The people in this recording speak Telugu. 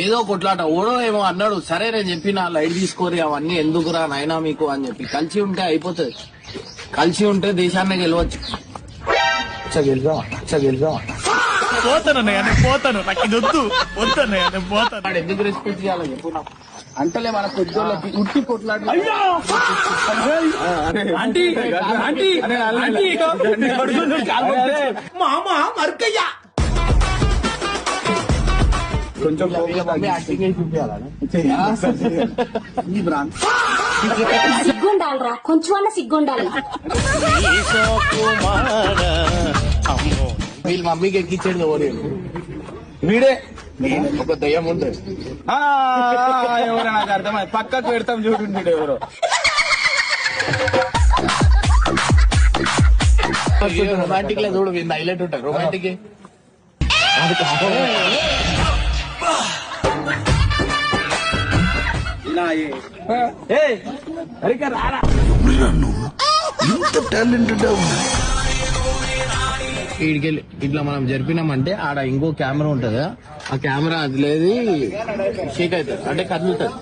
ఏదో కొట్లాట ఓడో ఏమో అన్నాడు. సరే నేను చెప్పిన లైట్ తీసుకోరి అవన్నీ ఎందుకురా నాయనా మీకు అని చెప్పి. కలిసి ఉంటే అయిపోతుంది, కలిసి ఉంటే దేశాన్ని గెలవచ్చు. పోతానన్నయ్య నేను పోతాను, నాకు ఇది వద్దు వద్దన్నయ్య నేను పోతాను. ఎందుకు రెస్పెక్ట్ చేయాలి చెప్పు నాకు. అంటలే మన కొద్దిళ్ళకి ఉట్టి కొట్లాట. మామా మర్కయ్యా కొంచెం సిగ్గుండాలరా, కొంచెం సిగ్గుండాలి. వీళ్ళ మమ్మీకి ఎక్కించేది ఓడి వీడే ఒక దయ్యం ఉంటుంది. ఎవరో నాకు అర్థమైంది, పక్కకు పెడతాం చూడండి ఎవరో. రొమాంటిక్ లో చూడు వీళ్ళు హైలైట్ ఉంటారు. రొమాంటిక్ వీడికెళ్ళి ఇట్లా మనం జరిపినామంటే ఆడ ఇంకో కెమెరా ఉంటది, ఆ కెమెరా అది లేదు షేక్ అవుతుంది అంటే కదులుతుంది.